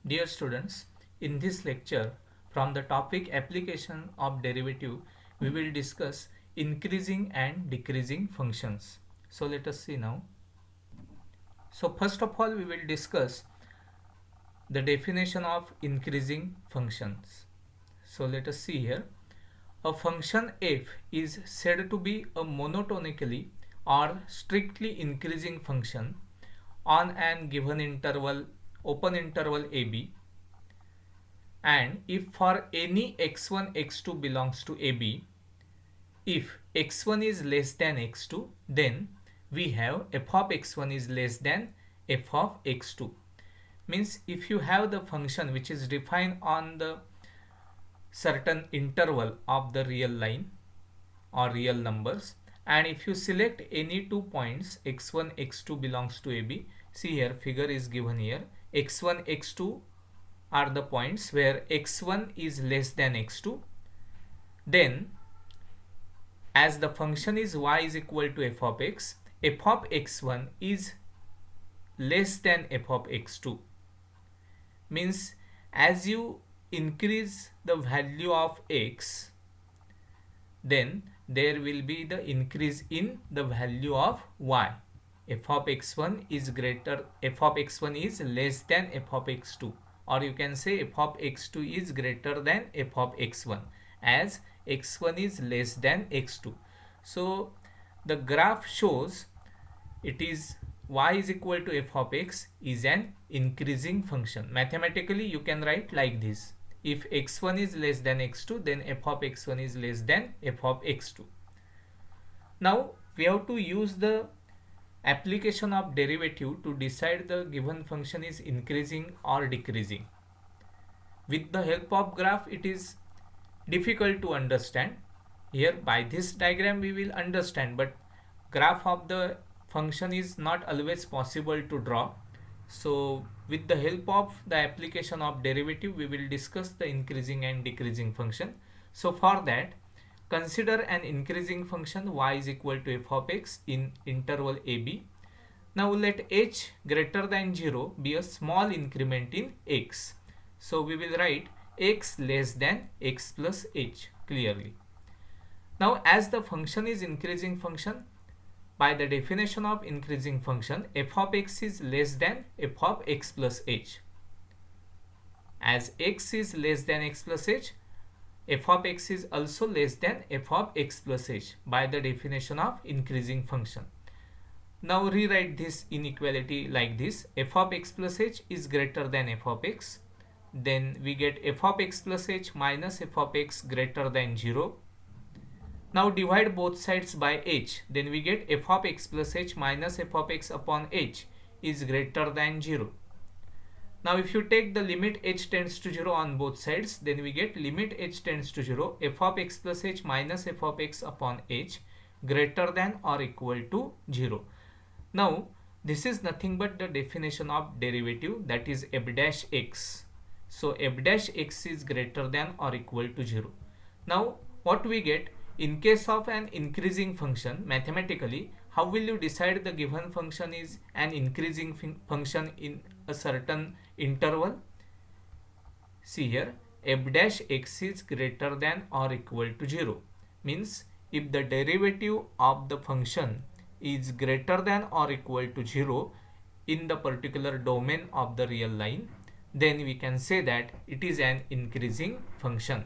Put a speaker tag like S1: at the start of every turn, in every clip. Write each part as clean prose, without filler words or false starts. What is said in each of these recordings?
S1: Dear students, in this lecture, from the topic application of derivative, we will discuss increasing and decreasing functions. So let us see now. So first of all, we will discuss the definition of increasing functions. So let us see here. A function f is said to be a monotonically or strictly increasing function on an given interval, open interval ab, and if for any x1 x2 belongs to ab, if x1 is less than x2, then we have f of x1 is less than f of x2. Means if you have the function which is defined on the certain interval of the real line or real numbers, and if you select any 2 points x1 x2 belongs to ab, see here figure is given here, x1 x2 are the points where x1 is less than x2, then as the function is y is equal to f of x, f of x1 is less than f of x2. Means as you increase the value of x, then there will be the increase in the value of y. F of x1 is greater, f of x1 is less than f of x2, or you can say f of x2 is greater than f of x1 as x1 is less than x2. So the graph shows it is y is equal to f of x is an increasing function. Mathematically you can write like this: if x1 is less than x2, then f of x1 is less than f of x2. Now we have to use the application of derivative to decide the given function is increasing or decreasing. With the help of graph it is difficult to understand. Here by this diagram we will understand, but graph of the function is not always possible to draw. So with the help of the application of derivative we will discuss the increasing and decreasing function. So for that, consider an increasing function y is equal to f of x in interval ab. Now let h greater than 0 be a small increment in x. So we will write x less than x plus h clearly. Now as the function is increasing function, by the definition of increasing function, f of x is less than f of x plus h. As x is less than x plus h, f of x is also less than f of x plus h by the definition of increasing function. Now rewrite this inequality like this: f of x plus h is greater than f of x. Then we get f of x plus h minus f of x greater than 0. Now divide both sides by h, then we get f of x plus h minus f of x upon h is greater than 0. Now if you take the limit h tends to 0 on both sides, then we get limit h tends to 0 f of x plus h minus f of x upon h greater than or equal to 0. Now this is nothing but the definition of derivative, that is f dash x. So f dash x is greater than or equal to 0. Now what we get? In case of an increasing function, mathematically, how will you decide the given function is an increasing function in a certain interval? See here, f dash x is greater than or equal to 0. Means if the derivative of the function is greater than or equal to 0 in the particular domain of the real line, then we can say that it is an increasing function.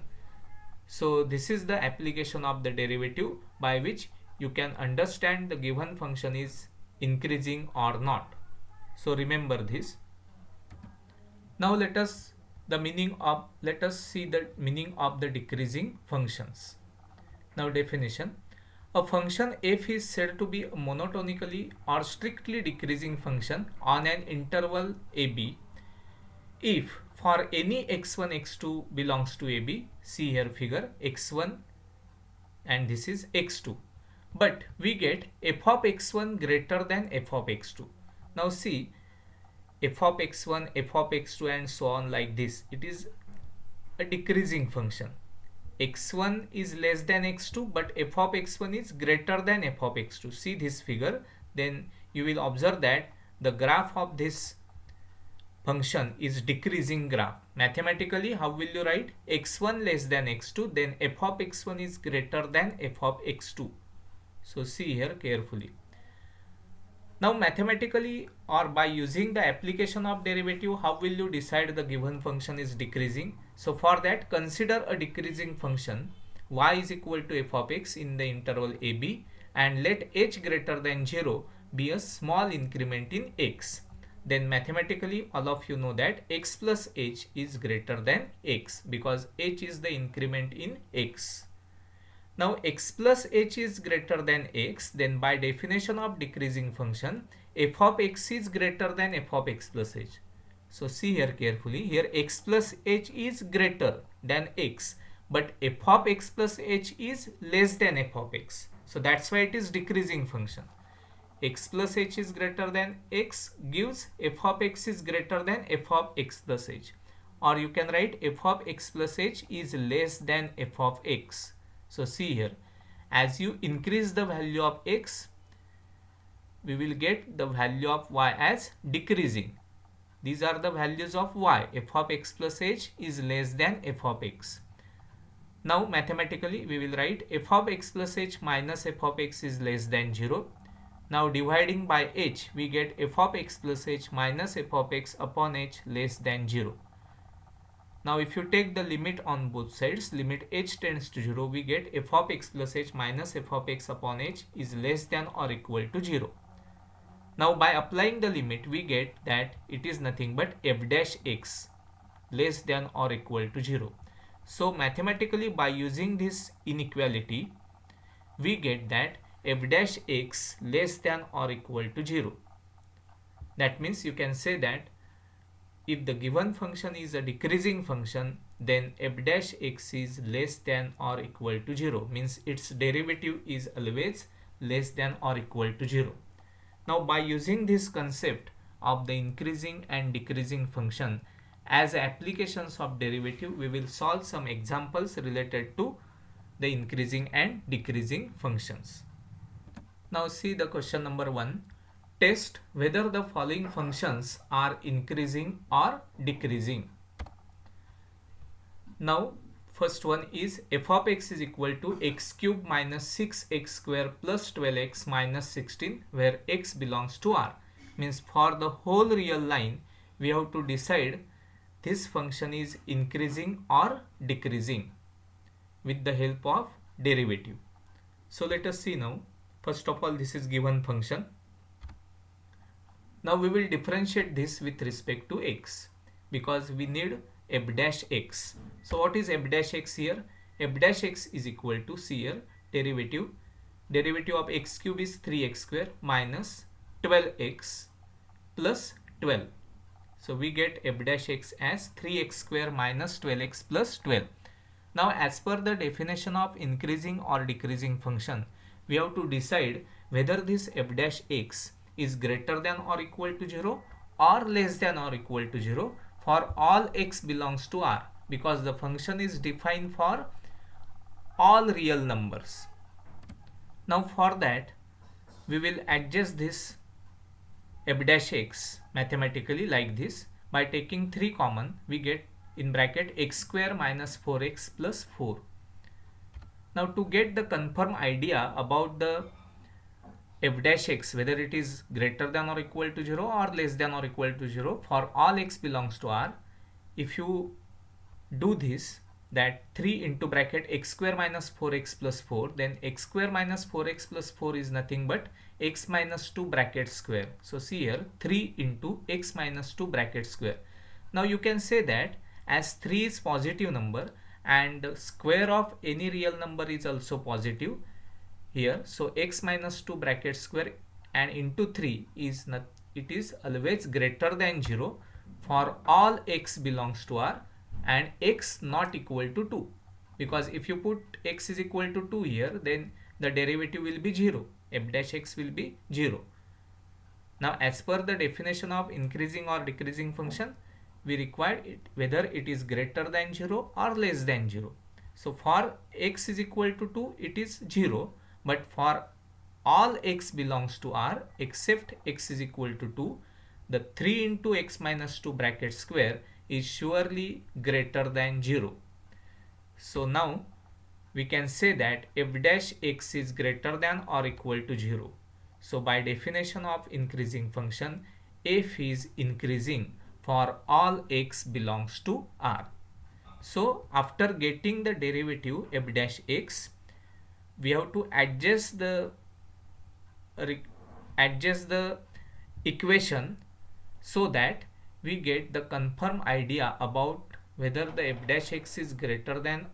S1: So this is the application of the derivative by which you can understand the given function is increasing or not. So remember this. Now let us see the meaning of the decreasing functions. Now definition: a function f is said to be a monotonically or strictly decreasing function on an interval ab if for any x1 x2 belongs to ab. See here figure x1 and this is x2, but we get f of x1 greater than f of x2. Now see, f of x1, f of x2 and so on like this, it is a decreasing function. x1 is less than x2, but f of x1 is greater than f of x2. See this figure, then you will observe that the graph of this function is decreasing graph. Mathematically, how will you write? X1 less than x2, then f of x1 is greater than f of x2. So see here carefully. Now mathematically or by using the application of derivative, how will you decide the given function is decreasing? So for that, consider a decreasing function y is equal to f of x in the interval ab, and let h greater than 0 be a small increment in x. Then mathematically all of you know that x plus h is greater than x because h is the increment in x. Now x plus h is greater than x, then by definition of decreasing function, f of x is greater than f of x plus h. So see here carefully, here x plus h is greater than x, but f of x plus h is less than f of x. So that's why it is decreasing function. X plus h is greater than x gives f of x is greater than f of x plus h. Or you can write f of x plus h is less than f of x. So see here, as you increase the value of x, we will get the value of y as decreasing. These are the values of y. F of x plus h is less than f of x. Now mathematically we will write f of x plus h minus f of x is less than 0. Now dividing by h, we get f of x plus h minus f of x upon h less than 0. Now if you take the limit on both sides, limit h tends to 0, we get f of x plus h minus f of x upon h is less than or equal to 0. Now by applying the limit, we get that it is nothing but f dash x less than or equal to 0. So mathematically by using this inequality, we get that f dash x less than or equal to 0. That means you can say that if the given function is a decreasing function, then f dash x is less than or equal to 0, means its derivative is always less than or equal to 0. Now by using this concept of the increasing and decreasing function as applications of derivative, we will solve some examples related to the increasing and decreasing functions. Now see the question number 1. Test whether the following functions are increasing or decreasing. Now first one is f of x is equal to x cube minus 6x square plus 12x minus 16, where x belongs to R. Means for the whole real line, we have to decide this function is increasing or decreasing with the help of derivative. So let us see now. First of all, this is given function. Now we will differentiate this with respect to x because we need f dash x. So what is f dash x here? F dash x is equal to, see here, derivative of x cube is 3x square minus 12x plus 12. So we get f dash x as 3x square minus 12x plus 12. Now as per the definition of increasing or decreasing function, we have to decide whether this f dash x is greater than or equal to 0 or less than or equal to 0 for all x belongs to R, because the function is defined for all real numbers. Now for that, we will adjust this f dash x mathematically like this. By taking 3 common, we get in bracket x square minus 4x plus 4. Now to get the confirm idea about the f dash x, whether it is greater than or equal to 0 or less than or equal to 0 for all x belongs to R, if you do this, that 3 into bracket x square minus 4x plus 4, then x square minus 4x plus 4 is nothing but x minus 2 bracket square. So see here, 3 into x minus 2 bracket square. Now you can say that as 3 is positive number and square of any real number is also positive here, so x minus 2 bracket square and into 3 is not, it is always greater than 0 for all x belongs to R and x not equal to 2, because if you put x is equal to 2 here, then the derivative will be 0, f dash x will be 0. Now as per the definition of increasing or decreasing function, we require it whether it is greater than 0 or less than 0. So for x is equal to 2, it is 0, but for all x belongs to R except x is equal to 2, the 3 into x minus 2 bracket square is surely greater than 0. So now we can say that f dash x is greater than or equal to 0. So by definition of increasing function, f is increasing for all x belongs to R. So after getting the derivative f dash x, we have to adjust the equation so that we get the confirmed idea about whether the f dash x is greater than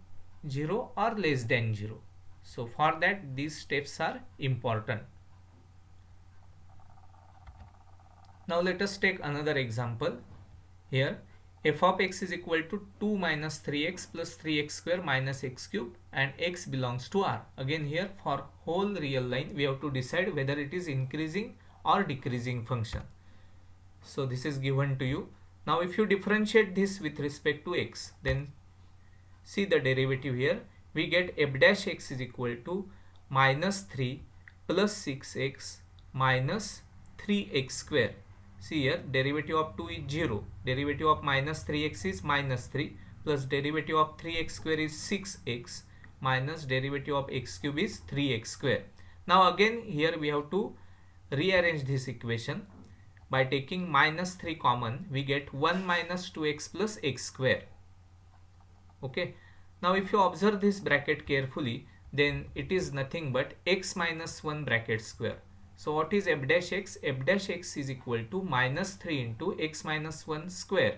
S1: 0 or less than 0. So for that these steps are important. Now let us take another example. Here f of x is equal to 2 minus 3x plus 3x square minus x cube and x belongs to R. Again here for whole real line we have to decide whether it is increasing or decreasing function. So this is given to you. Now if you differentiate this with respect to x, then see the derivative here. We get f dash x is equal to minus 3 plus 6x minus 3x square. See here, derivative of 2 is 0. Derivative of minus 3x is minus 3 plus derivative of 3x square is 6x minus derivative of x cube is 3x square. Now again here we have to rearrange this equation. By taking minus 3 common, we get 1 minus 2x plus x square. Okay. Now if you observe this bracket carefully, then it is nothing but x minus 1 bracket square. So what is f dash x? F dash x is equal to minus 3 into x minus 1 square.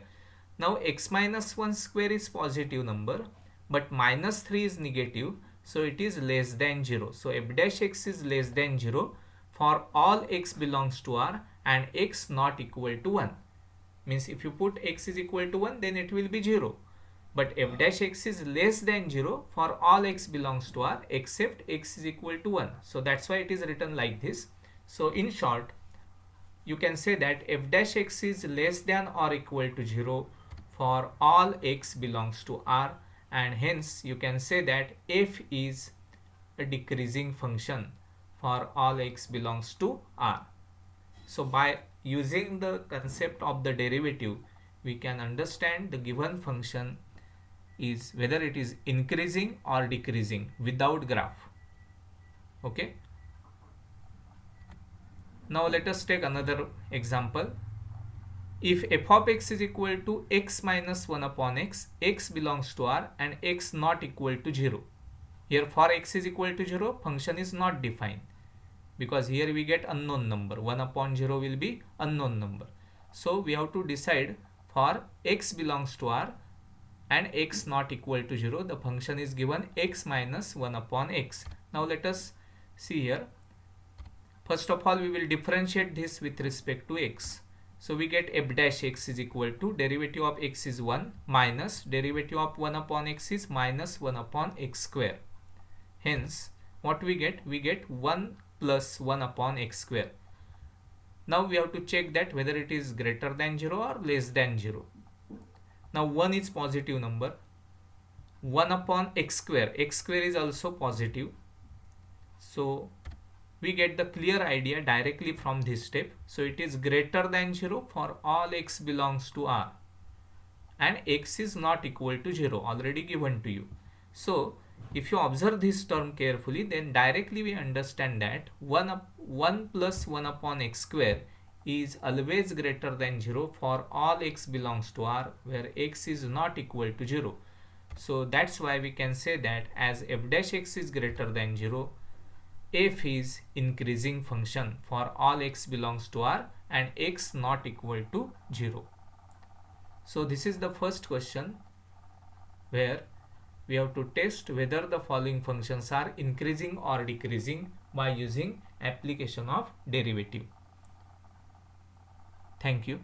S1: Now x minus 1 square is positive number, but minus 3 is negative, so it is less than 0. So f dash x is less than 0 for all x belongs to R and x not equal to 1. Means if you put x is equal to 1, then it will be 0. But f dash x is less than 0 for all x belongs to R except x is equal to 1. So that's why it is written like this. So in short, you can say that f dash x is less than or equal to 0 for all x belongs to R, and hence you can say that f is a decreasing function for all x belongs to R. So by using the concept of the derivative, we can understand the given function is whether it is increasing or decreasing without graph. Okay. Now let us take another example. If f of x is equal to x minus 1 upon x, x belongs to R and x not equal to 0. Here for x is equal to 0, function is not defined, because here we get unknown number. 1 upon 0 will be unknown number. So we have to decide for x belongs to R and x not equal to 0. The function is given x minus 1 upon x. Now let us see here. First of all, we will differentiate this with respect to x. So we get f dash x is equal to derivative of x is 1 minus derivative of 1 upon x is minus 1 upon x square. Hence, what we get? We get 1 plus 1 upon x square. Now we have to check that whether it is greater than 0 or less than 0. Now 1 is positive number. 1 upon x square is also positive. So we get the clear idea directly from this step. So it is greater than 0 for all x belongs to R and x is not equal to 0, already given to you. So if you observe this term carefully, then directly we understand that 1 plus 1 upon x square is always greater than 0 for all x belongs to R where x is not equal to 0. So that's why we can say that as f dash x is greater than 0, f is increasing function for all x belongs to R and x not equal to 0. So this is the first question where we have to test whether the following functions are increasing or decreasing by using application of derivative. Thank you.